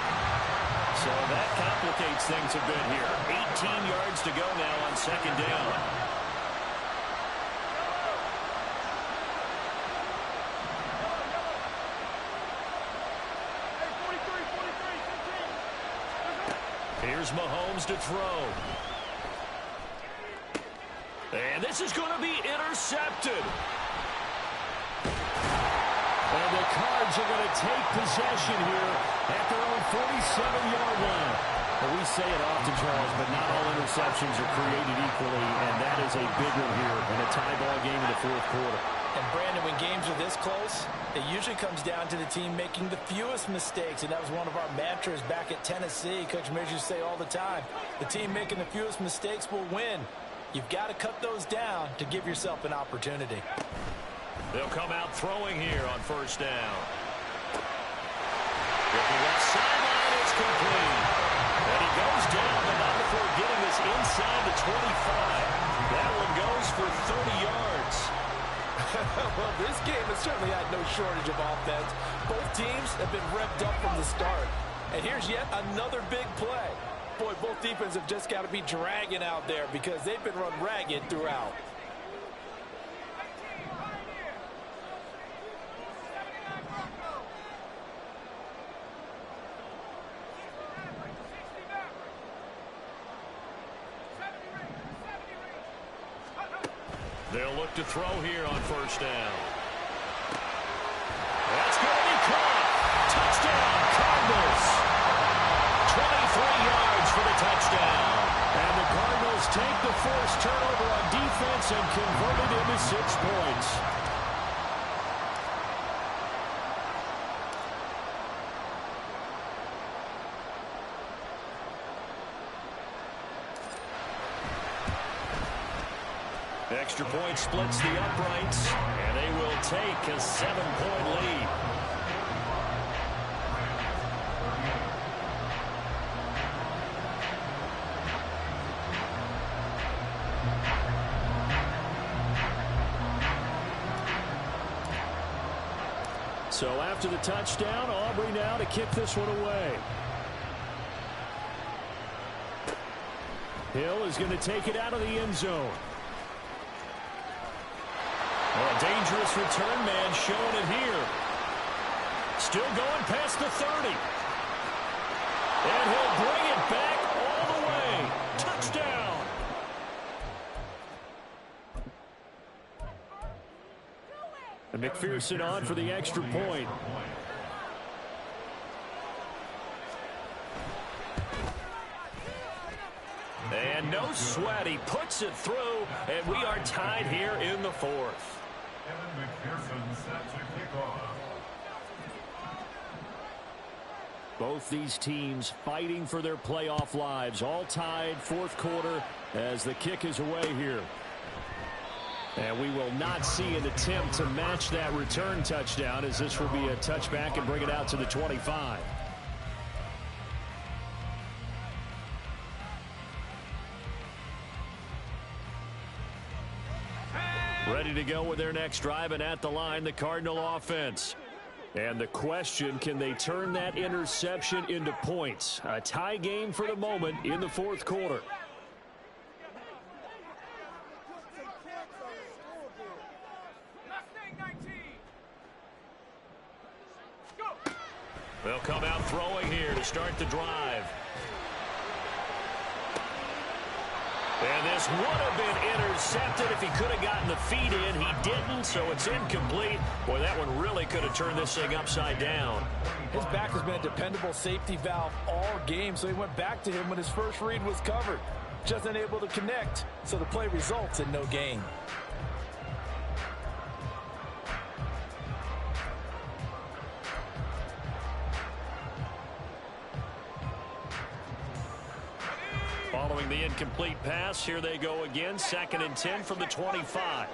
So that complicates things a bit here. 18 yards to go now on second down. Here's Mahomes to throw. And this is going to be intercepted. And the Cards are going to take possession here at their own 47-yard line. Well, we say it often, Charles, but not all interceptions are created equally, and that is a big one here in a tie ball game in the fourth quarter. And Brandon, when games are this close, it usually comes down to the team making the fewest mistakes, and that was one of our mantras back at Tennessee. Coach Mears used to say all the time, the team making the fewest mistakes will win. You've got to cut those down to give yourself an opportunity. They'll come out throwing here on first down. Looking left sideline, it's complete. And he goes down, but not before getting this inside the 25. That one goes for 30 yards. Well, this game has certainly had no shortage of offense. Both teams have been revved up from the start. And here's yet another big play. Boy, both defenses have just got to be dragging out there because they've been run ragged throughout. They'll look to throw here on first down. That's going to be caught. Touchdown, Cardinals. 23 yards for the touchdown. And the Cardinals take the forced turnover on defense and convert it into 6 points. Extra point splits the uprights, and they will take a 7-point lead. So after the touchdown, Aubrey now to kick this one away. Hill is going to take it out of the end zone. Well, a dangerous return man showing it here. Still going past the 30. And he'll bring it back all the way. Touchdown. And McPherson on for the extra point. And no sweat. He puts it through, and we are tied here in the fourth. Kevin McPherson set to kick off. Both these teams fighting for their playoff lives. All tied, fourth quarter, as the kick is away here. And we will not see an attempt to match that return touchdown, as this will be a touchback and bring it out to the 25. Ready to go with their next drive, and at the line, the Cardinal offense. And the question, can they turn that interception into points? A tie game for the moment in the fourth quarter. They'll come out throwing here to start the drive. And this would have been intercepted if he could have gotten the feet in. He didn't, so it's incomplete. Boy, that one really could have turned this thing upside down. His back has been a dependable safety valve all game, so he went back to him when his first read was covered. Just unable to connect, so the play results in no gain. Following the incomplete pass, here they go again. 2nd and 10 from the 25.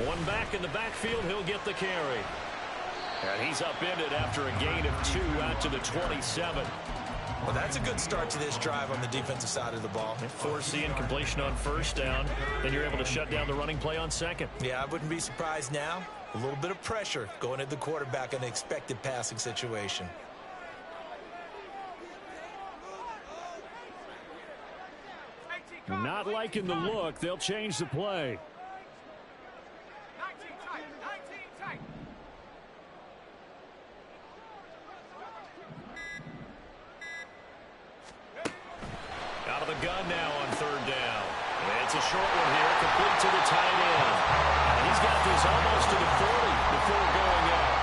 One back in the backfield, he'll get the carry. And he's upended after a gain of 2 out to the 27. Well, that's a good start to this drive on the defensive side of the ball. Force the incompletion on first down. Then you're able to shut down the running play on second. Yeah, I wouldn't be surprised now. A little bit of pressure going at the quarterback in an expected passing situation. Not liking the look. They'll change the play. 19 tight, 19 tight. Out of the gun now on 3rd down. It's a short one here, complete to the tight end. And he's got this almost to the 40 before going out.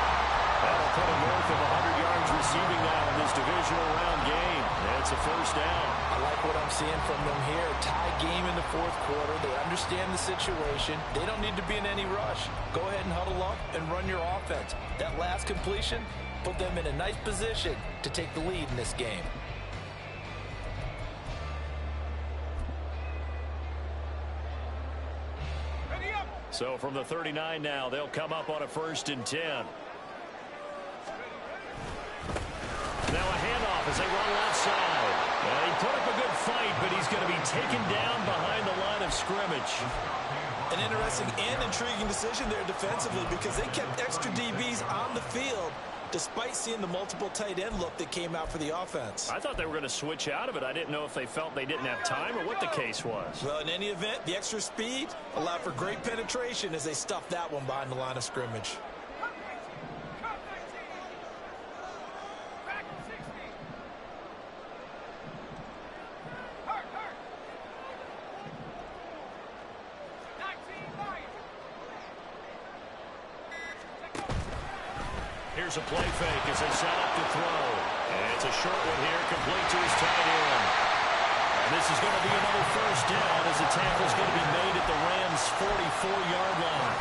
That'll put him north of 100 yards receiving now in this divisional round game. It's a first down. I like what I'm seeing from them here. Tie game in the fourth quarter. They understand the situation. They don't need to be in any rush. Go ahead and huddle up and run your offense. That last completion put them in a nice position to take the lead in this game. So from the 39 now, they'll come up on a 1st and 10. Now a handoff as they run left side. He put up a good fight, but he's going to be taken down behind the line of scrimmage. An interesting and intriguing decision there defensively, because they kept extra DBs on the field despite seeing the multiple tight end look that came out for the offense. I thought they were going to switch out of it. I didn't know if they felt they didn't have time or what the case was. Well, in any event, the extra speed allowed for great penetration as they stuffed that one behind the line of scrimmage. Here's a play fake as they set up to throw. And it's a short one here, complete to his tight end. And this is going to be another first down as the tackle is going to be made at the Rams' 44-yard line.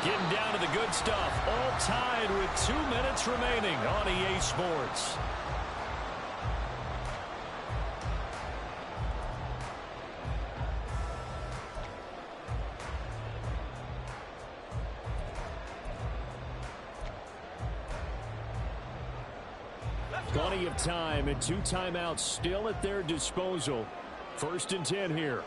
Getting down to the good stuff, all tied with 2 minutes remaining on EA Sports. Plenty of time and 2 timeouts still at their disposal. 1st and 10 here.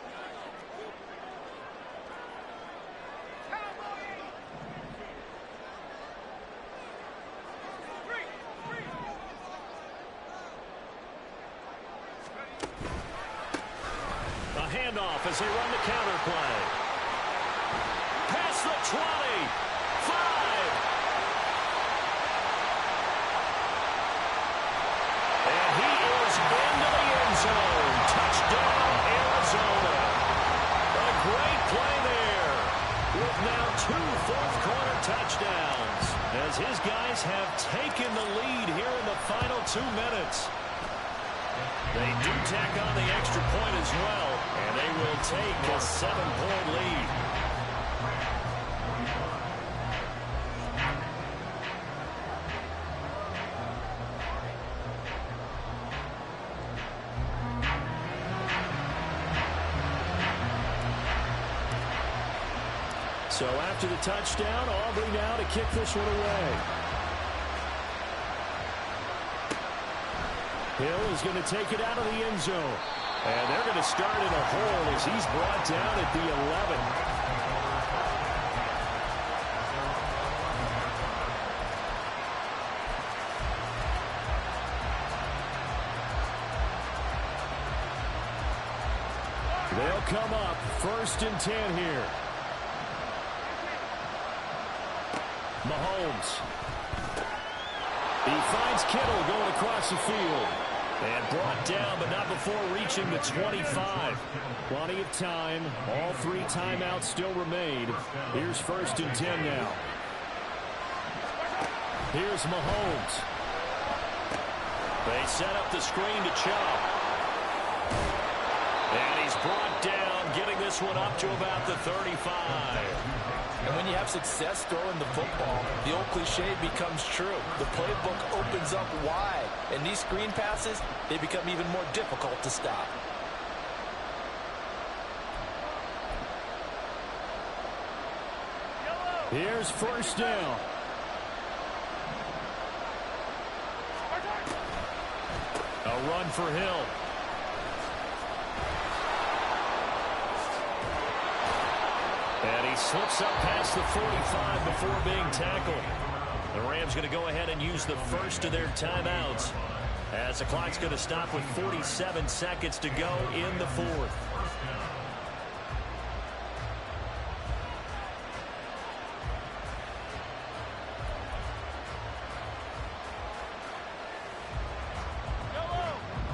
off as they run the counter play. Past the 20. 5. And he is into the end zone. Touchdown, Arizona. A great play there with now 2 fourth-quarter touchdowns as his guys have taken the lead here in the final 2 minutes. They do tack on the extra point as well, and they will take a 7-point lead. So after the touchdown, Aubrey now to kick this one away. Hill is going to take it out of the end zone. And they're going to start in a hole as he's brought down at the 11. They'll come up 1st and 10 here. Mahomes. He finds Kittle going across the field. And brought down, but not before reaching the 25. Plenty of time. All 3 timeouts still remain. Here's 1st and 10 now. Here's Mahomes. They set up the screen to Chubb. And he's brought down, getting this one up to about the 35. And when you have success throwing the football, the old cliche becomes true. The playbook opens up wide, and these screen passes, they become even more difficult to stop. Here's 1st down. A run for Hill. And he slips up past the 45 before being tackled. The Rams going to go ahead and use the first of their timeouts as the clock's going to stop with 47 seconds to go in the 4th.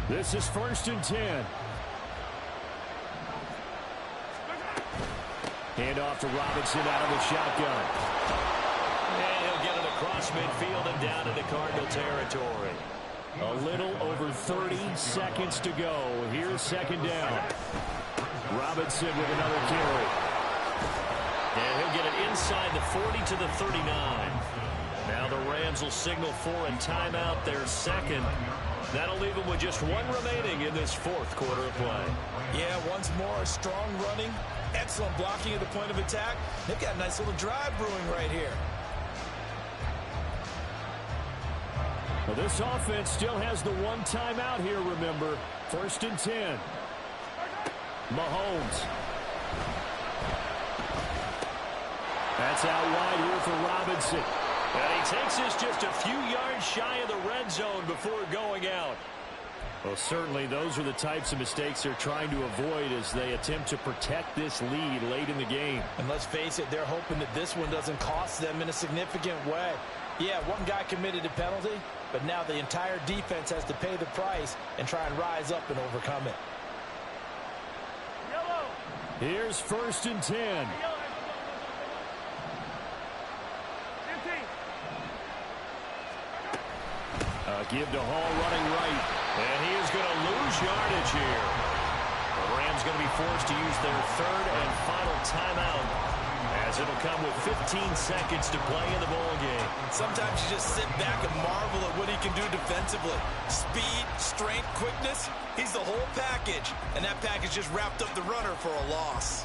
This is 1st and 10. Handoff to Robinson out of the shotgun. And he'll get it across midfield and down into Cardinal territory. A little over 30 seconds to go. Here's 2nd down. Robinson with another carry. And he'll get it inside the 40 to the 39. Now the Rams will signal for a timeout, their 2nd. That'll leave them with just 1 remaining in this 4th quarter of play. Yeah, once more, strong running. Excellent blocking at the point of attack. They've got a nice little drive brewing right here. Well, this offense still has the 1 timeout here, remember. 1st and 10. Mahomes. That's out wide here for Robinson. And he takes this just a few yards shy of the red zone before going out. Well, certainly those are the types of mistakes they're trying to avoid as they attempt to protect this lead late in the game. And let's face it, they're hoping that this one doesn't cost them in a significant way. Yeah, one guy committed a penalty, but now the entire defense has to pay the price and try and rise up and overcome it. Here's 1st and 10. Give to Hall running right. And he is going to lose yardage here. The Rams going to be forced to use their 3rd and final timeout as it'll come with 15 seconds to play in the ball game. Sometimes you just sit back and marvel at what he can do defensively. Speed, strength, quickness, he's the whole package. And that package just wrapped up the runner for a loss.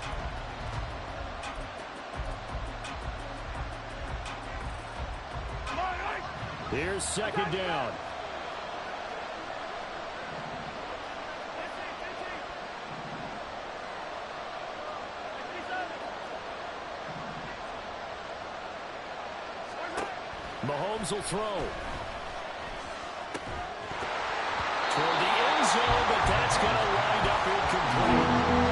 Here's 2nd down. Mahomes will throw. Toward the end zone, but that's going to wind up incomplete.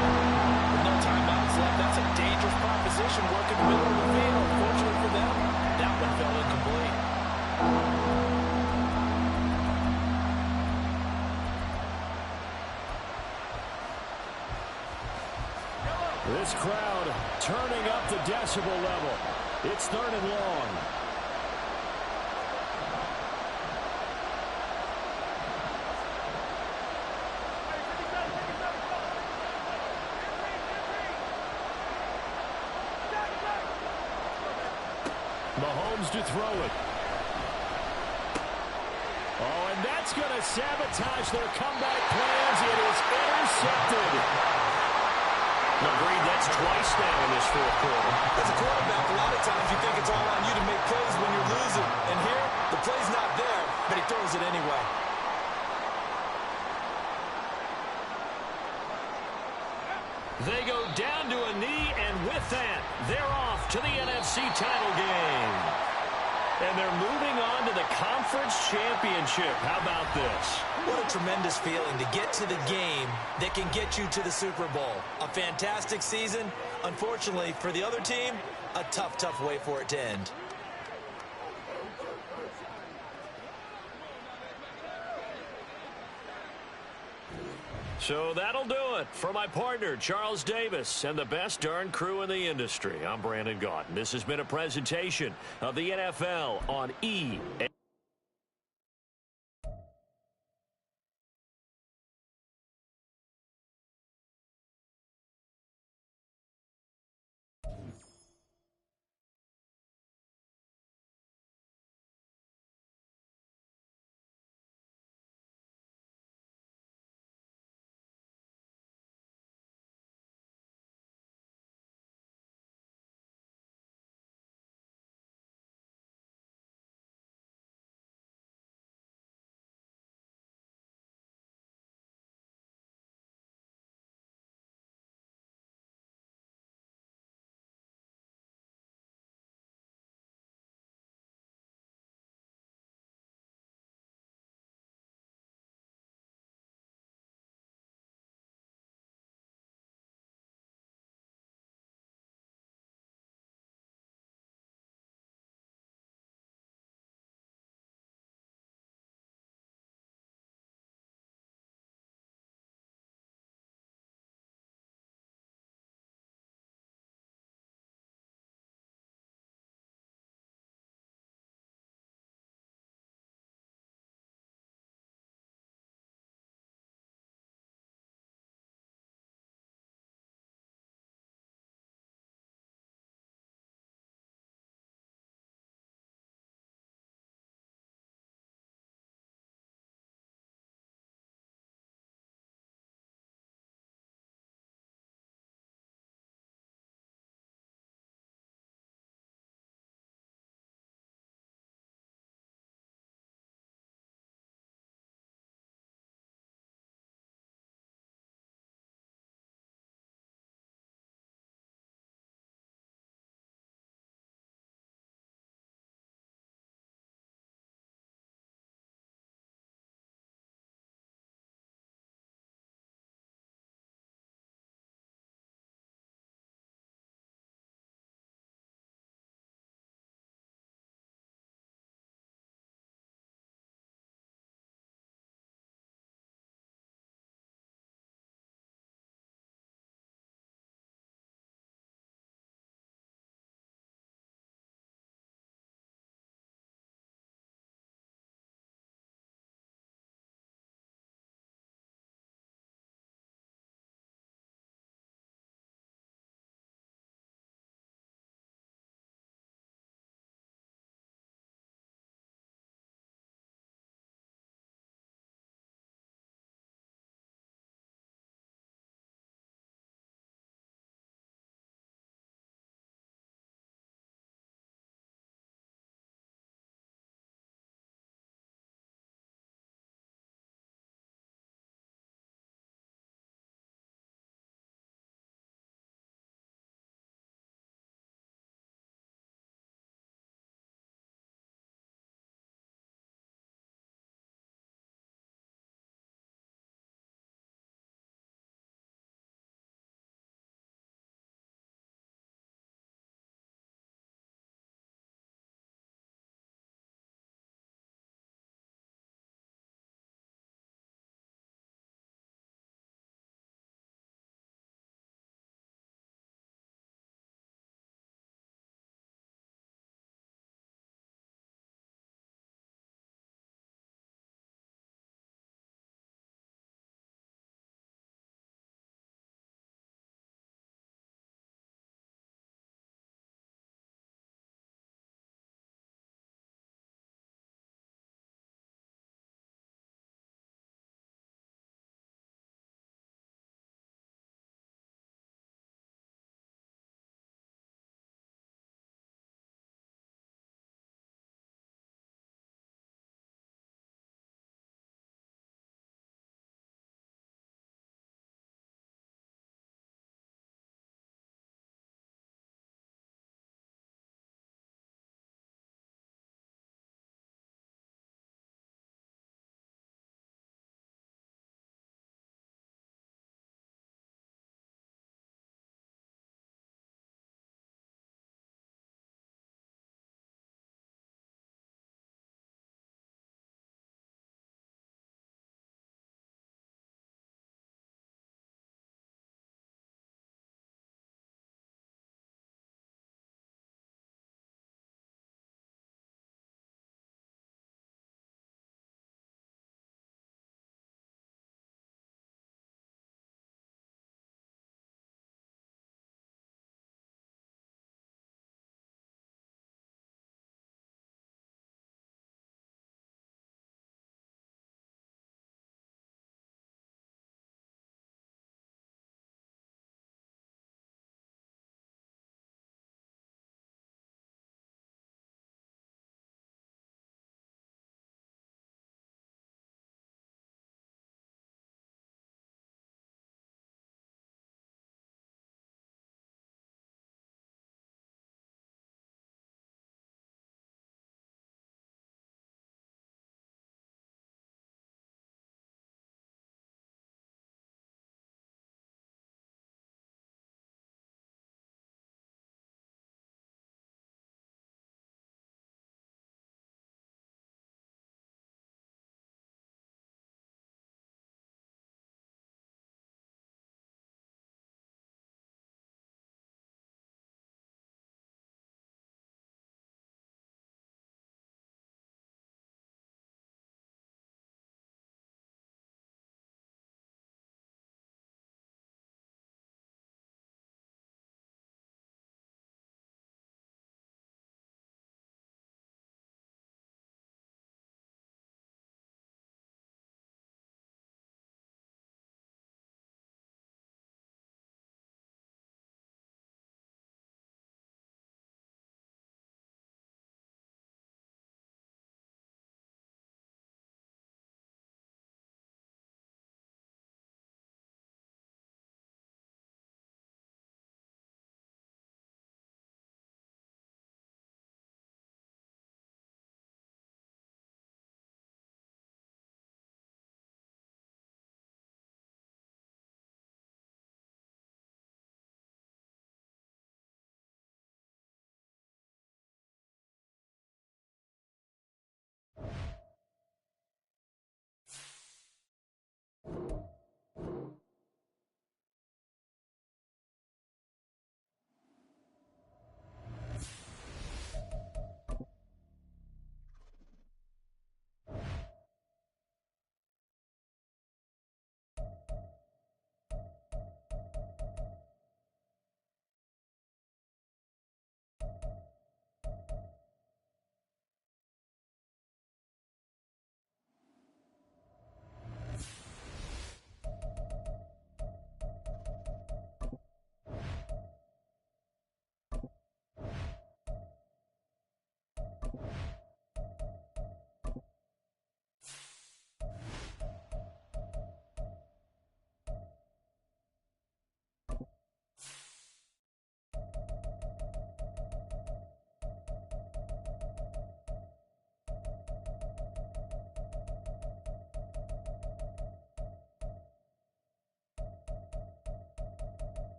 This crowd turning up the decibel level. It's 3rd and long. Mahomes to throw it. Oh, and that's going to sabotage their comeback plans. It is intercepted. Agreed, that's twice now in this 4th quarter. As a quarterback, a lot of times you think it's all on you to make plays when you're losing. And here, the play's not there, but he throws it anyway. They go down to a knee, and with that, they're off to the NFC title game. And they're moving on to the conference championship. How about this? What a tremendous feeling to get to the game that can get you to the Super Bowl. A fantastic season. Unfortunately, for the other team, a tough, tough way for it to end. So that'll do it for my partner, Charles Davis, and the best darn crew in the industry. I'm Brandon Gaudin. This has been a presentation of the NFL on EA.